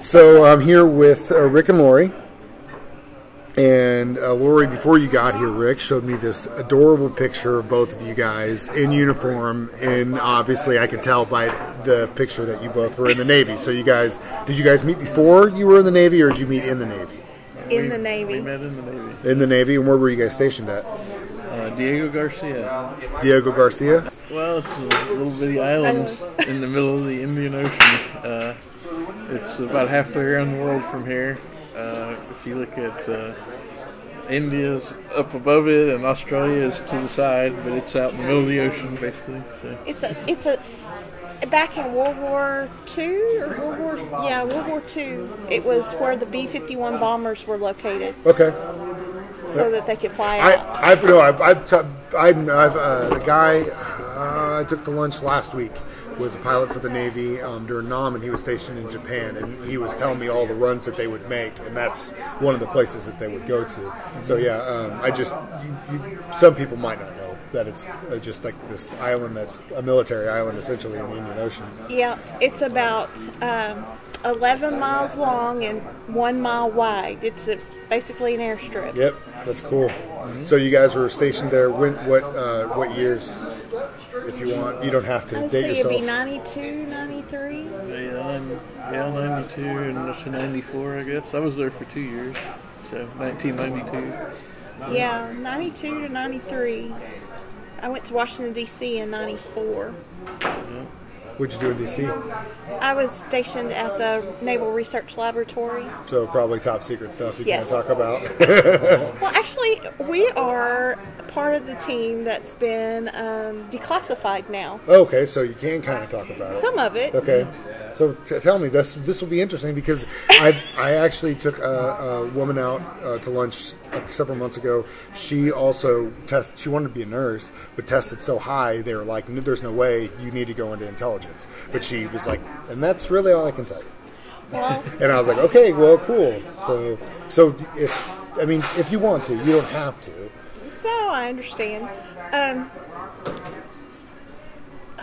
So I'm here with Rick and Laurie. And Laurie, before you got here, Rick showed me this adorable picture of both of you guys in uniform. And obviously I could tell by the picture that you both were in the Navy. So did you guys meet before you were in the Navy, or did you meet in the Navy? In the Navy. We met in the Navy. In the Navy, and where were you guys stationed at? Diego Garcia. Diego Garcia? Well, it's a little bitty island in the middle of the Indian Ocean. It's about halfway around the world from here. If you look at India's up above it and Australia is to the side, but it's out in the middle of the ocean, basically. So. It's a back in World War II or World War II. It was where the B-51 bombers were located. Okay. So that they could fly out. The guy I took to lunch last week was a pilot for the Navy during Nam, and he was stationed in Japan, and he was telling me all the runs that they would make, and that's one of the places that they would go to. So yeah, some people might not know that it's just like this island that's a military island essentially in the Indian Ocean. Yeah, it's about 11 miles long and 1 mile wide. It's basically an airstrip. Yep, that's cool. Mm-hmm. So you guys were stationed there. What years? If you want, you don't have to date yourself. It'd be 92, 93. Yeah, 92 and 94, I guess. I was there for 2 years, so 1992. Yeah, 92 to 93. I went to Washington, D.C. in 94. Yeah. What'd you do in D.C.? I was stationed at the Naval Research Laboratory. So probably top secret stuff you Yes. can't talk about. Well, actually, we are part of the team that's been declassified now. Okay, so you can kind of talk about it. Some of it. Okay. So tell me, this will be interesting because I actually took a woman out to lunch several months ago. She also she wanted to be a nurse, but tested so high they were like, "There's no way, you need to go into intelligence." But she was like, and that's really all I can tell you. Well, and I was like, okay, well, cool. So if you want to, you don't have to. No, I understand.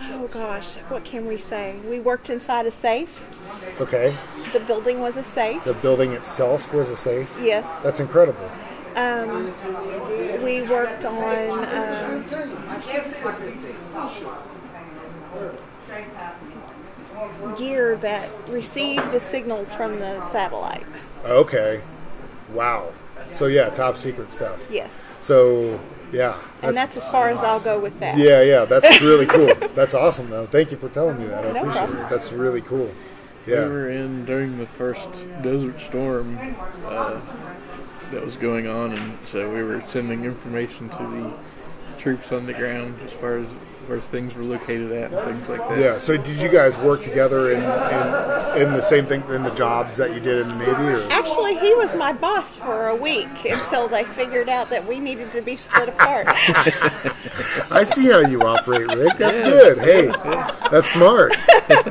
Oh gosh, what can we say? We worked inside a safe. Okay. The building was a safe. The building itself was a safe? Yes. That's incredible. We worked on gear that received the signals from the satellites. Okay. Wow. So yeah, top secret stuff. Yes. So yeah. And that's as far as I'll go with that. Yeah, that's really cool. That's awesome though. Thank you for telling me that. I appreciate problem. it. That's really cool. Yeah. We were in during the first Desert Storm that was going on, and so we were sending information to the troops on the ground as far as where things were located at and things like that. Yeah. So did you guys work together in the same thing in the jobs that you did in the Navy? Or? Actually, he was my boss for a week until they figured out that we needed to be split apart. I see how you operate, Rick. That's good. Hey, that's smart.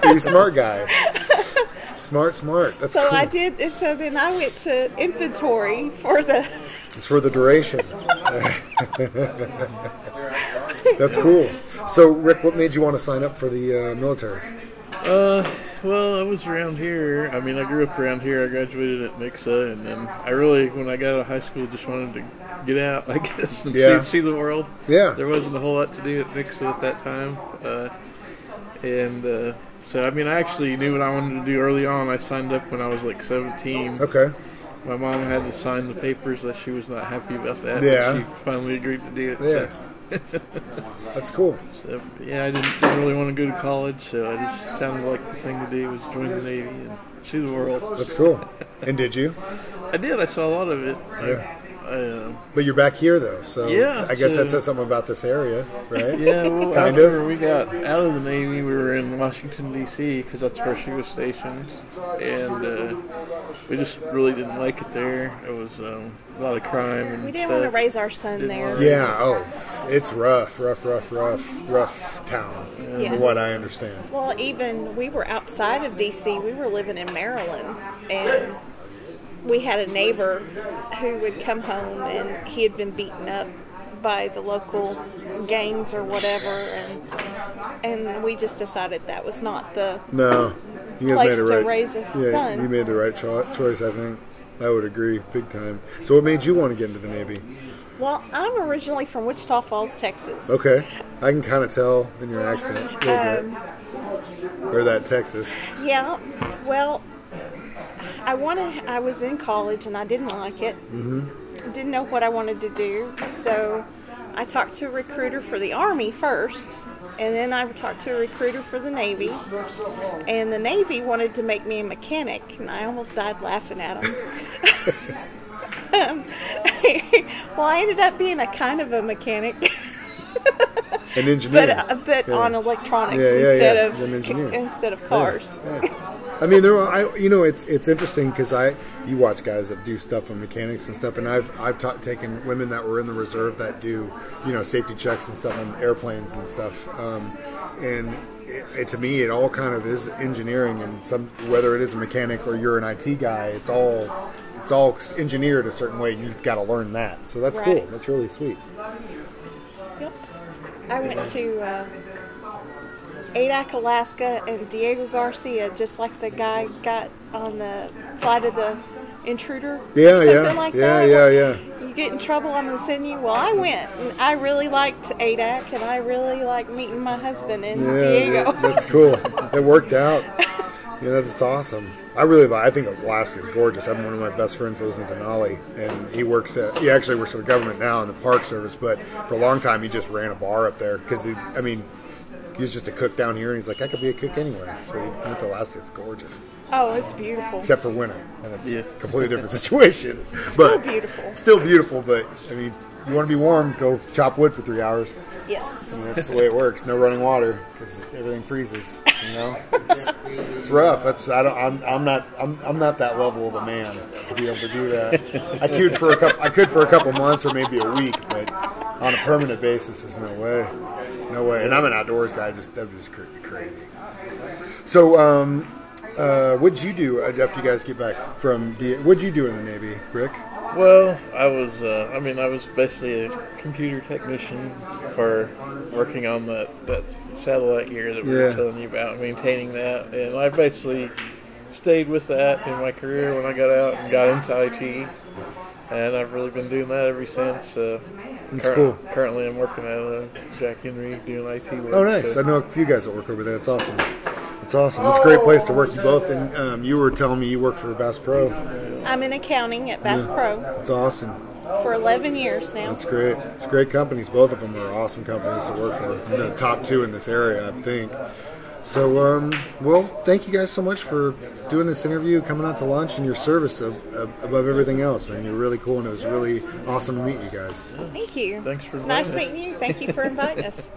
You're a smart guy. Smart. That's so cool. I did. So then I went to inventory for the. It's for the duration. That's cool. So, Rick, what made you want to sign up for the military? Well, I was around here. I mean, I grew up around here. I graduated at Mixa, and then I really, when I got out of high school, just wanted to get out, I guess, and see the world. Yeah. There wasn't a whole lot to do at Mixa at that time. So, I mean, I actually knew what I wanted to do early on. I signed up when I was like 17. Okay. My mom had to sign the papers that she was not happy about that. Yeah. But she finally agreed to do it. Yeah. So. That's cool. So, yeah, I didn't really want to go to college, so I just sounded like the thing to do was join the Navy and see the world. That's cool. And did you? I did. I saw a lot of it. Yeah. But you're back here, though, so yeah, I guess that says something about this area, right? Yeah, well, kind after of. we got out of the Navy, we were in Washington, D.C., because that's where she was stationed, and we just really didn't like it there. It was a lot of crime and we didn't want to raise our son there. Yeah, it's rough town, from what I understand. Well, even we were outside of D.C., we were living in Maryland, and we had a neighbor who would come home and he had been beaten up by the local gangs or whatever, and we just decided that was not the You guys place made it to right. raise a Yeah, son. you made the right choice, I think. I would agree, big time. So what made you want to get into the Navy? Well, I'm originally from Wichita Falls, Texas. Okay. I can kind of tell in your accent a little bit. Or that Texas. Yeah. Well, I was in college and I didn't like it. Didn't know what I wanted to do. So I talked to a recruiter for the Army first. And then I talked to a recruiter for the Navy. And the Navy wanted to make me a mechanic. And I almost died laughing at them. Well, I ended up being a kind of a mechanic. An engineer. But on electronics instead of cars. Yeah. I mean, it's interesting because you watch guys that do stuff on mechanics and stuff, and I've taken women that were in the reserve that do safety checks and stuff on airplanes and stuff, and to me it all kind of is engineering, and whether it is a mechanic or you're an IT guy, it's all engineered a certain way, and you've got to learn that. So that's cool. That's really sweet. Yep. I went to Adak, Alaska, and Diego Garcia, just like the guy got on the flight of the Intruder. Yeah. You get in trouble, I'm going to send you. Well, I went, and I really liked Adak, and I really liked meeting my husband and Diego. Yeah, that's cool. It worked out. That's awesome. I think Alaska is gorgeous. I have one of my best friends lives in Denali, and he actually works for the government now in the Park Service, but for a long time he just ran a bar up there because he was just a cook down here, and he's like, I could be a cook anywhere. So he went to Alaska. It's gorgeous. Oh, it's beautiful. Except for winter, and it's a completely different situation. Still beautiful. It's still beautiful, but you want to be warm, go chop wood for 3 hours. Yes. And that's the way it works. No running water because everything freezes. It's rough. I'm not that level of a man to be able to do that. I could for a couple months or maybe a week, but on a permanent basis, there's no way. No way. And I'm an outdoors guy. That would just crazy. So, what did you do after you guys get back from what did you do in the Navy, Rick? Well, I was basically a computer technician for working on that satellite gear that we were telling you about, maintaining that. And I basically stayed with that in my career when I got out and got into IT. And I've really been doing that ever since. That's cool. Currently, I'm working at Jack Henry doing IT work. Oh, nice. So. I know a few guys that work over there. That's awesome. It's awesome. It's a great place to work. You both, and you were telling me you work for Bass Pro. I'm in accounting at Bass Pro. It's awesome. For 11 years now. That's great. It's great companies. Both of them are awesome companies to work for. The top two in this area, I think. So, well, thank you guys so much for doing this interview, coming out to lunch, and your service above everything else, man. You're really cool, and it was really awesome to meet you guys. Thank you. Thanks for inviting us. Nice meeting you. Thank you for inviting us.